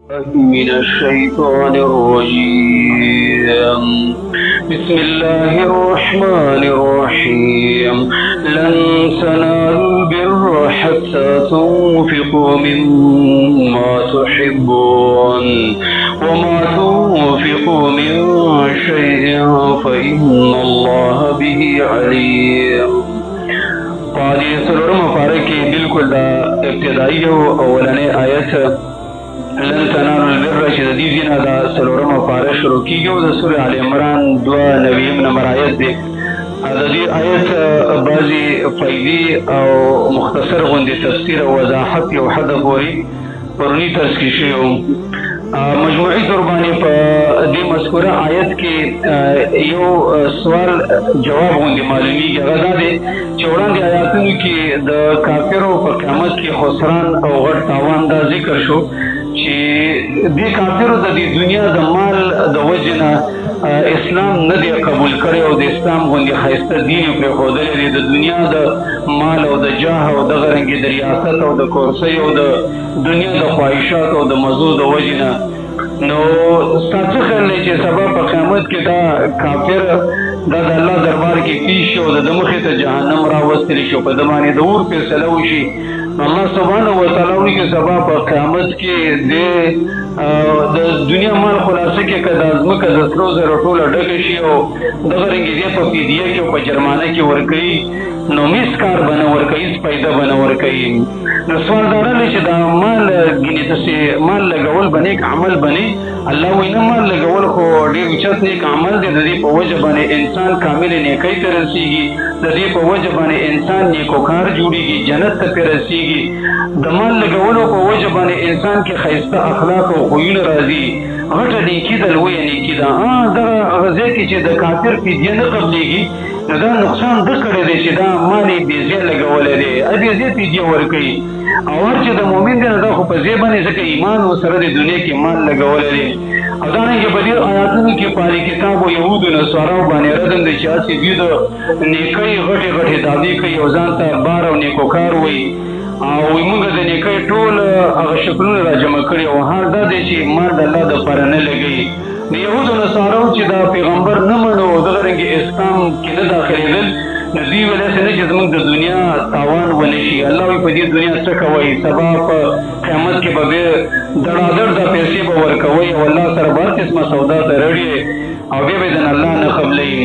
من الشيطان الرجيم. بسم الله الرحمن الرحيم. لن تنالوا البر حتى تنفقوا مما تحبون وما تنفقوا من شيء فإن الله به عليم. قاضي سلورم فارقي بالکل دا ابتدائی اولنی آیت لن تنالوا البر چې د دې ځینه دا څلورمه پاره شروع کېږي او د سورې آل عمران 2 نمبر آیت دی. د دې آیت بعضې فایدې او مختصر غوندې تفسیر او وضاحت یو حده پورې پروني درس کې شوی و. مجموعي طور باندې په دې مذکوره آیت کې یو سوال جواب غوندې معلومیږي. هغه دا دی چې وړاندې آیاتونو کې د کافرو په قیامت کې خسران او غټ تاوان دا ذکر شو چې دې کافرو د دې دنیا د مال د وجې نه اسلام نه دی قبول کړی او د اسلام غوندې ښایسته دین یې پرېښودلی دی. د دنیا د مال او د جاه او دغه رنګې د ریاست او د کرسۍ او د دنیا د خواهشات او د مزو د وجې نه. نو ستا څه خیال دی چې سبا په قیامت کې دا کافر دا د الله دربار کې پیش شي او د مخې ته جهنم راوستلی شي او په ده باندې د اور فیصله وشي. الله سبحانه وتعالی وایي چې سبا په قیامت کې د دنیا مال خلاصه کې که دا ځمکه د سرو زرو ټوله ډکه شي او دغه رنګې دی په فدیه کې او په جرمانه کې ورکوي نو هېڅ کار به نه ورکوي، هېڅ پیدا به نه ورکوي. نو سوال دا راغلی چې دا مال ګینې تاسې مال لګول به نیک عمل به نه. الله وایي نه، مال لګول خو ډېر اوچت نیک عمل دی. د دې په وجه باندې انسان کامل نیکۍ ته رسېږي، د دې په وجه باندې انسان نیکوکار جوړېږي، جنت ته پرې رسېږي. د مال لګولو په وجه باندې انسان کې ښایسته اخلاق او خویونه راځي. غټه نیکي ده، لویه نیکي ده. دغه هغه ځای کې چې د کافر فدیه نه قبلېږي نو دا نقصان ده کړی دی چې دا مال یې بېځایه لګولی دی، بېځایه فدیه ورکوي. او هر چې د مؤمن دی نو دا خو په ځای باندې ځکه ایمان ورسره د دنیا کې مال لګولی دی. او دارنګې په دې آیاتونو کې په اهل کتابو یهودو نصاراو باندې ردم دی چې هسې دوی د نیکۍ غټې غټې دعوې کوي او ځان ته بار او نیکوکار وایي او وایي موږ د نیکۍ ټول هغه شکلونه را جمع کړي او حال دا دی چې مال د الله دپاره نه لګوي. د یهودو نصاراو چې دا پیغمبر نه منو او دغه رنګې اسلام کې نه داخلېدل نو دوی ویل هسې نه چې زموږ د دنیا تاوان ونه شي. الله وایي په دې دنیا څه کوئ، سبا په قیامت کې به بیا دړادړ دا پیسې به ورکوئ او الله سره به هر قسمه سودا ته رړئ او بیا به یې د الله نه قبلوي.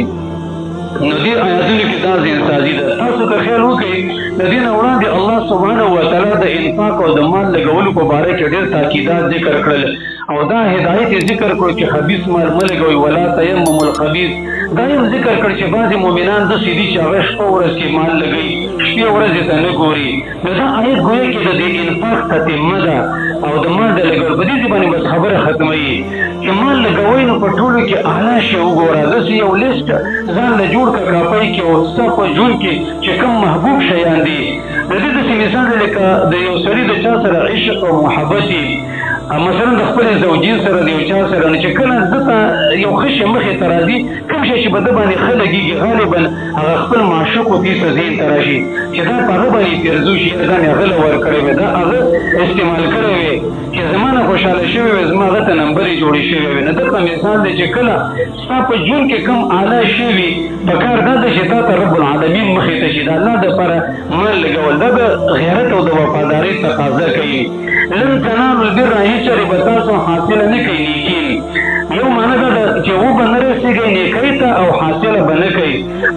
نو دې آیاتونو کې دا ځینسازي ده. تاسو که خیال وکړئ د دې نه وړاندې الله سبحانه وتعالی د انفاق او د مال لګولو په باره کې ډېر تاکیدات ذکر کړل او دا هدایت یې ذکر کړو چې خبیث مال مه لګوئ، ولا تیمموا الخبیث. دا یې ذکر کړ چې بعضې مؤمنان داسې دي چې هغه شپه ورځ کې مال لګوي، شپې ورځې ته نه ګوري. نو دا آیت ګویا کې د دې انفاق تتمه ده او د مال د لګول په دې باندې بس خبره ختموي چې مال لګوئ نو په ټولو کې اعلی شی وګوره. داسې یو لیست ځان له جوړ کړه کاپۍ کې او ستا په ژوند کې چې کوم محبوب شیان دي. د دې داسې مثال دی لکه د یو سړي د چا سره عشق او محبت وي، مثلا د خپلې زوجین سره د یو چا سره نو چې کله ده ته یو ښه شی مخې ته راځي، کوم شی چې په ده باندې ښه لګېږي غالبا هغه خپل معشوقو دې ته ذهن ته راشي چې دا په هغه باندې پیرزو شي، دا مې هغه له ورکړی وی، دا هغه استعمال کړی وی چې زما نه خوشحاله شوی وی، زما هغه ته نمبرې جوړې شوې وي. نو دلته مثال دی چې کله ستا په ژوند کې کوم اعلی شی وي پکار دا ده چې تا ته رب العالمین مخې ته شي. د الله دپاره مال لګول دا د غیرت او د وفادارۍ تقاضا کوي. لن تنالوا البر هیڅ چېرې به تاسو حاصله نه کوي نیکي. یو معنی دا ده چې و به نه رسېږئ نیکۍ ته او حاصله به نه کوي.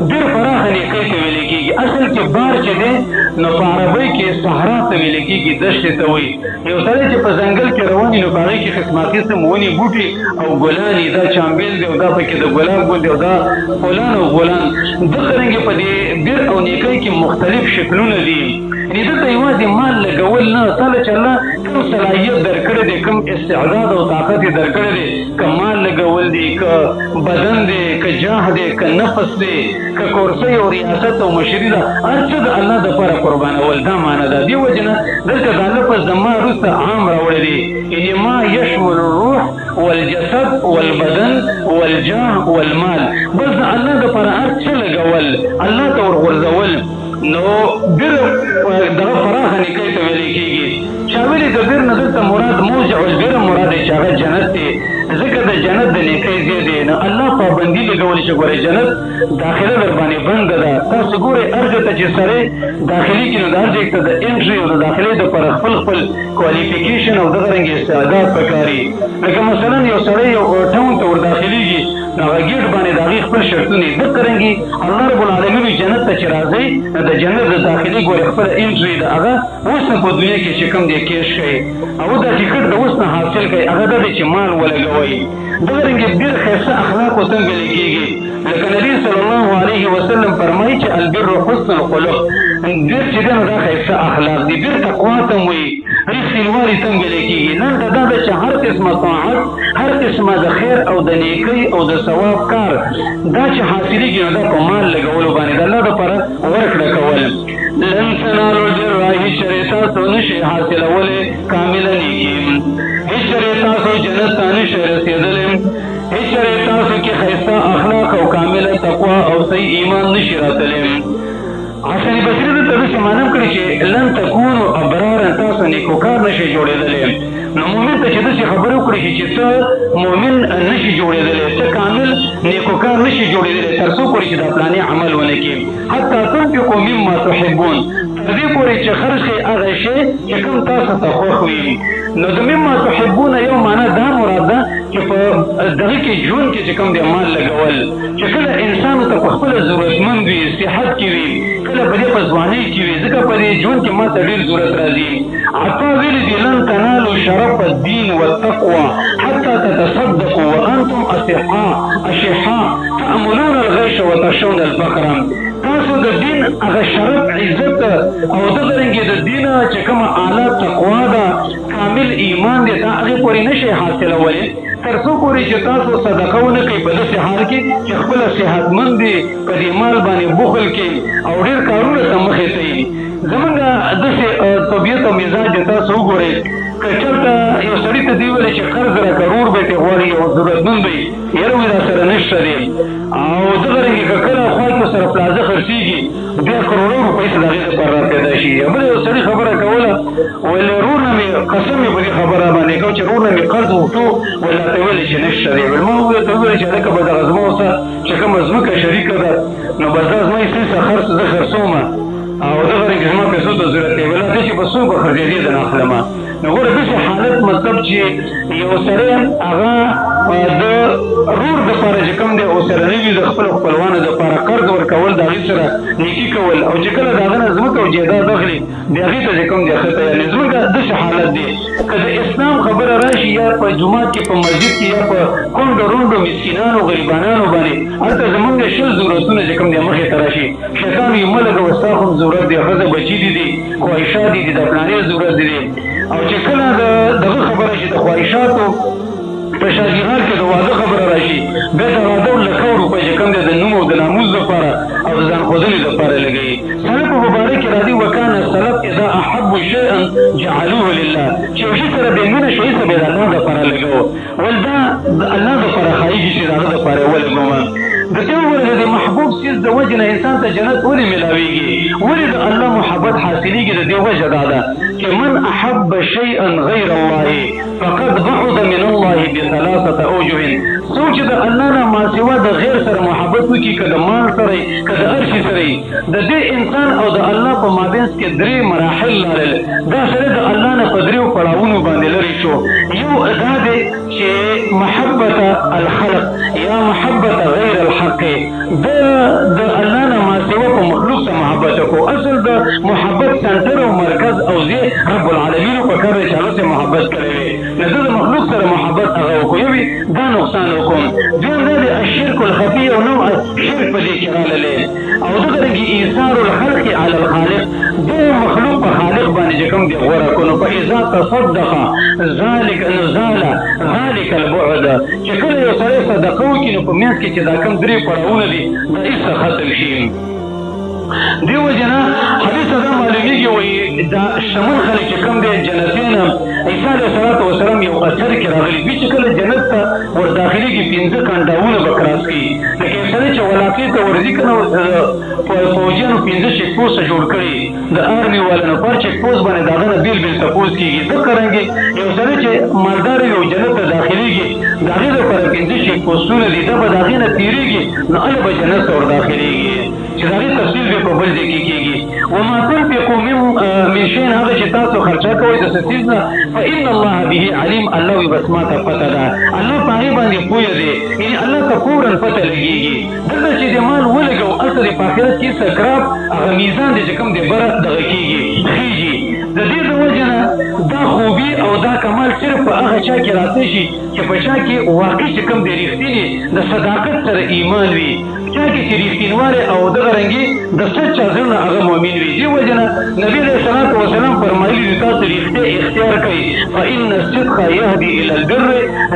ډېر پراخه نیکۍ ته ویلې کېږي. اصل کې بار چې دی نو په عربۍ کې صحرا ته ویلې کېږي، دښتې ته وایي. یو سړی چې په ځنګل کې روان وي نو په هغې کې قسما قسم ونې بوټي او ګلان دي، دا چامبیل دی او دا پکې د ګلاب ګل دی او دا فلان او غلان. دغه رنګې په دې بر او نیکۍ کې مختلف شکلونه دي. یعنې دلته یوازې مال لګول نه، تا له چې الله کوم صلاحیت درکړی دی، کوم استعداد او طاقت یې درکړی دی، که مال لګول دی، که بدن دی، که جاه دی، که نفس دی، که کرسۍ او ریاست او مشري ده، هر څه د الله دپاره قربانول. دا معنی ده. دې وجې نه دلته دا لفظ د ما وروسته عام راوړی دی، یعنې ما یشمل الروح والجسد والبدن والجاه والمال. بس د الله دپاره هر څه لګول، الله ته ورغورځول. نو بر دغه پراخه نیکۍ ته ویلې کېږي. چا ویلې د بر نه دلته مراد موضع البر مراد هغه جنت دی ځکه د جنت د نیکۍ ځای دی نو الله پابندي لګولی چې ګورئ جنت داخله در باندې بنده ده تاسو ګورئ هر ځای ته چې سړی داخلي کړي نو د هر ځای ته د انټري او د داخلي دپاره خپل کوالیفیکیشن او دغه رنګې استعداد پکاري لکه مثلا یو سړی یو ټاون ته ورداخلېږي نو هغه ګیټ باندې د هغې خپل شرطونه دي دغه رنګې الله رب العالمین جنت ته چې راځئ نو د جنت د داخلي ګورئ خپله انټري د هغه اوس نه په دنیا کې چې کوم دی کیش کوي او دا ټکټ د اوس نه حاصل کوي هغه دا دی چې مال ولګوئ دغه رنګې ډېر ښایسته اخلاقو ته هم ویل کېږي لکه نبي صلی الله علیه وسلم فرمایي چې البر حسن الخلق ډېر چې دی نو دا ښایسته اخلاق دي ډېر تقوا ته هم وایي رښتینوالي ته هم ویل کېږي نن ته دا ده چې هر قسمه طاعت هر قسمه د خیر او د نیکۍ او د ثواب کار دا چې حاصلېږي نو دا په مال لګولو باندې د الله دپاره ورکړه کول لن تنالوا البر هیڅ شری تاسو نشئ حاصلولی کامله نیکي هیڅ شری تاسو جنت ته نشئ رسېدلی هیڅ شری تاسو کې ښایسته اخلاق او کامله تقوا او صحیح ایمان نشي راتلی حسن بصري دلته داسې معلوم کړي چې لن تکونو ابرارا تاسو نیکوکار نشئ جوړېدلی نو مؤمن ته چې داسې خبرې وکړي چې ته مؤمن نشي جوړېدلی ته کامل نیکوکار نشي جوړېدلی تر څو پورې چې دا پلانې عمل ونه کړي حتی تنفقوا مما تحبون تر دې پورې چې خرج کړئ هغه شی چې کوم تاسو ته خوښ وي نو د مما تحبون یو معنا دا مراد ده چې په دغه کې ژوند کې چې کوم دی مال لګول چې کله انسان ته په خپله ضرورتمند وي صحت کې وي کله په دې په ځوانۍ کې وي ځکه په دې ژوند کې ما ته ډېر ضرورت راځي عطا ویلي دي لن تنالوا شرف الدین والتقوى حتى تتصدقوا وانتم اشحاء تأملون الغیش وتخشون الفقر تاسو د دین هغه شرف عزت او دغه رنګې د دین چې کومه اعلی تقوا ده کامل ایمان دی دا هغې پورې نشئ حاصلولی تر څو پورې چې تاسو صدقه ونه کوئ په داسې حال کې چې خپله صحتمند دي په دې مال باندې بخل کوي او ډېر کارونه ته مخې ته یي زمونږ داسې طبیعت او مزاج دی تاسو وګورئ که چېرته یو سړي ته دې وویلې چې قرض را کروړ به ترې غواړي او ضرورتمند به یي یاره وایي را سره نشته دی او دغه رنګې که کله خوا کې سره پلازه خرڅېږي بیا کروړو روپۍ څه د هغې دپاره را پیدا شي یا بل یو سړي خبره کوله ویل ورور نه مې قسم مې په دې خبره باندې کو چې ورور نه مې قرض وکړو ویل راته ویلې چې نشته دی ویل ما ورته وویل چې هلکه به دغه زما اوسه چې کومه ځمکه شریکه ده نو بس دا زما یې څه خرڅ زه خرڅومه او دغه رنګې زما پیسو ته ضرورت دی ویل داسې به څوک به خرڅېدې ده نه اخلمه نو ګوره داسې حالت مطلب چې یو سړی هغه د رور دپاره چې کوم دی اوسره نه وي د خپلو خپلوانو دپاره قرض ورکول د هغې سره نیکي کول او چې کله د هغه نه ځمکه او جایداد اخلي د هغې ته چې کوم دی ښه تیارې ځمکه داسې حالت دی که د اسلام خبره راشي یا په جومات کې په مسجد کې یا په کونډو رونډو مسکینانو غریبانانو باندې هلته زمونږ 20 ضرورتونه چې کوم دی مخې ته راشي شیطان وي مه لګوه ستا خو هم ضرورت دی ښځه بچي دي خواهشات دي د پلانې ضرورت دی او چې کله دغه خبره شي د خواهشاتو په شاهجهان کې د واده خبره راشي بیا د واده لکو روپۍ چې کوم دی د نوم او د ناموس دپاره او د ځان ښودنې دپاره لګوي سلف په مبارک کې راځي وکانه السلف اذا احبوا شیئا جعلوه لله چې یو شي سره بې مینه شو هېڅ به د الله دپاره لګوه ول دا د الله دپاره ښایېږي چې د هغه دپاره یې ولګومه د دې وګوره د محبوب څیز د وجې نه انسان ته جنت ولې ملاویږي ولې د الله محبت حاصلېږي د دې وجه دا ده چې من احب شیئا غیر الله فقد بعد من الله بثلاثه اوجه څوک چې د الله نه ماسوا د غیر سره محبت وکړي که د مال سره که د هر شي سره د دې انسان او د الله په مابینځ کې 3 مراحل لرل دا سره د الله نه په 3 پړاوونو باندې لرې شو یو دا دی چې محبت الخلق یا محبت غیر الحق د الله نه ماسوا په مخلوق سره محبت وکړو اصل د محبت سنټر او مرکز او زی رب العالمین په کار چې هغه سره محبت کوي نه د مخلوق سره محبت هغه وکوي دا نقصان وکوم دوم دا د الشرک الخفي او نوع شرک په دې کې راغلی او دغه رنګې ایثار الخلق علی الخالق د مخلوق په خالق باندې چې کوم دی غوره کړو نو فاذا تصدق ذلك نزال ذلك البعد چې کله یو سړی صدقه وکړي نو په منځ کې چې دا کوم 3 پړاوونه دي دا هېڅ ختم شي دیو جنا حدیث دا معلومیږي وایي دا شمول خلک چې کوم دی جنتیان عیسی علیه السلام یو اثر کې راغلي دوی چې کله جنت ته ورداخلېږي 15 کنډاونه به کراس کړي لکه یو سړی چې ولاقې ته ورځي که نه فوجیانو 15 چیک پوسټه جوړ کړي د آرمي والانو پر چیک پوسټ باندې د هغه نه بېل بېل تپوس کېږي دغه رنګې یو سړی چې مالدار وي او جنت ته پوسټونه دي دا به د هغې نه تېرېږي نو هله به جنت ته ورداخلېږي چې د هغې تفصیل به په بل ځای کې کېږي وما تنفقوا من شیء هغه چې تاسو خرچه کوئ د څه څیز نه فإن الله به علیم الله وي بس ما ته پته ده الله په هغې باندې پوهه دی یعنې الله ته فوراً پته لګېږي دلته چې د مال ولګو هلته د په آخرت کې سکراب هغه میزان دی چې کوم دی بره دغه کېږي خېږي د دې د وجه نه دا خوبي او دا کمال صرف په هغه چا کې راته شي چې په چا کې واقع چې کوم دی رښتینې د صداقت سره ایمان وي چا کې چې رښتینوالی او دغه رنګې د سچا زړه هغه مؤمن وي دې وجه نه نبي علیه الصلاة وسلام فرمایلي دي تاسو رښتیا اختیار کوئ فإن الصدق یهدي إلى البر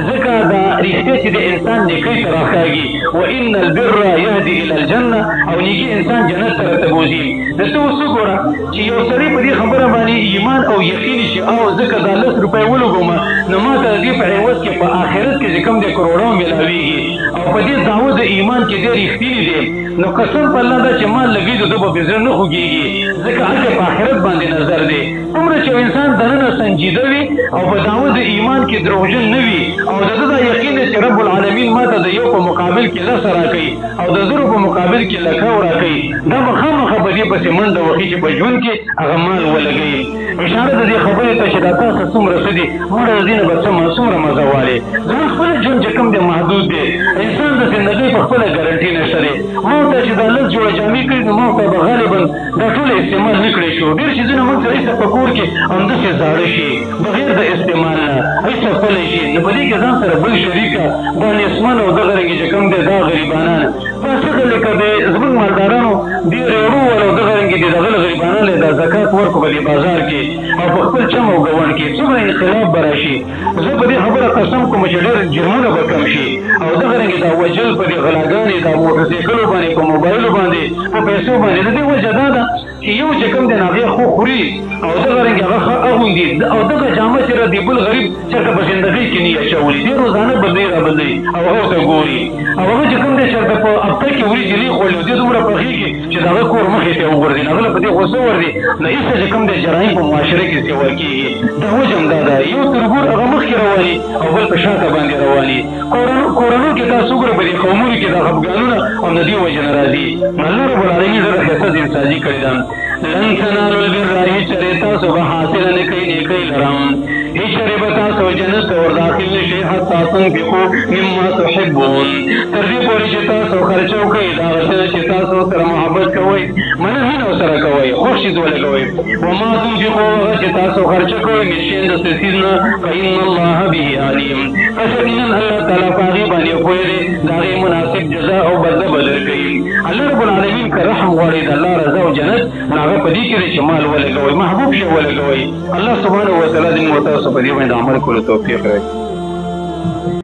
ځکه دا رښتیا چې د انسان نیکۍ ته راښاږي وإن البر یهدي إلى الجنة او نیکي انسان جنت سره ته بوځي د ته اوس وګوره چې یو سړی په دې خبره باندې ایمان او یقین شي او ځکه دا 10 روپۍ ولګوم نو ما ته د دې په عوض کې په آخرت کې چې کوم د کروڑو ملاویږي او په دې دعوه د ایمان کې ډېر رښتینی دی نو قسم په الله دا چې مال لګي د به بزر نه خوږیږي ځکه هلته په آخرت باندې نظر دی څومره چې انسان دننه سنجیده وي او په دعوه د ایمان کې دروغجن نه وي او د ده دا یقین دی چې رب العالمین ما ته د یو په مقابل کې 10 راکوي او د 0 په مقابل کې 100 راکوي دا به خامخا په دې پسې منډه وخي چې په ژوند کې هغه مال ولګوي اشاره د دې خبرې ته چې دا تاسو څومره څه دي مړه د دې نه به څومره مزه والې ځان خپل ژوند چې کوم دی محدود دی انسان د زندګۍ په خپله ګارنټي نشته دی ما ته چې دا 10 جوړه جامې کړي نو ما ته به غالبا دا ټول استعمال نه کړی شو ډېر څیزونه موږ سره ایسته په کور کې همداسې زاړه شي بغیر د استعمال نه ایسته پلی شي نو په دې کې ځان سره بل شریکه دا نسمن او دغه رنګې چې کوم دی دا غریبانان فاسقه لکه د زموږ مالدارانو دې ریړو ول او دغه رنګې دي دغه غریبانان دا زکات ورکړو په دې بازار کې او په خپل چم او ګوند کې څومره انقلاب به راشي زه په دې خبره قسم کوم چې ډېر جرمونه به کم شي او دغه رنګې دا وجل په دې غلاګانې دا موټرسایکلو باندې په موبایلو باندې په پیسو باندې د دې وجه دا ده چې یو چې کوم دی هغې خو خوري او دغه رنګې هغه ښه اغوندي او دغه جامه چې د بل غریب چېرته په زندګۍ کې نه یې اچولي دې روزانه بدلوي را بدلوي او هغه ته ګوري او هغه چې کوم دی چېرته په هفته کې وریجې نه خوړلي دې دومره پخېږي چې د هغه کور مخې ته وغورځي هغه له په دې غوسه وردي نو ایسته چې کوم دی جرایم په معاشره کې سیوا کېږي دا وجه هم دا ده یو تربور هغه مخکې رواني او بل په شاته باندې رواني کورنو کې تاسو وګورئ په دې قومونو کې دا خفګانونه هم د دې وجه نه راځي الله رب العالمین ډېره ښایسته انساني کړې ده لن تنالوا البر هیڅ چرې تاسو به حاصل نه کوئ نیکۍ لرم هیڅ چرې به تاسو جنت ته ورداخل نه شئ حتی تنفقوا مما تحبون تر دې پورې چې تاسو خرچه وکړئ د هغه څه چې تاسو سره محبت کوئ منه مینه ورسره کوئ خوښ څیز ولګوئ وما تنفقوا هغه چې تاسو خرچه کوئ من شیء د څه څیز نه فإن الله به علیم پس یقینا الله تعالی په هغې باندې پوه دی د هغې مناسب جزا او بدله به درکوي الله رب العالمین که رحم غواړي د الله رضا او جنت نو هغه په دې کې دی چې مال ولګوئ محبوب شی ولګوئ الله سبحانه وتعالی دې موږ تاسو په دې باندې عمل کولو توفیق راکړي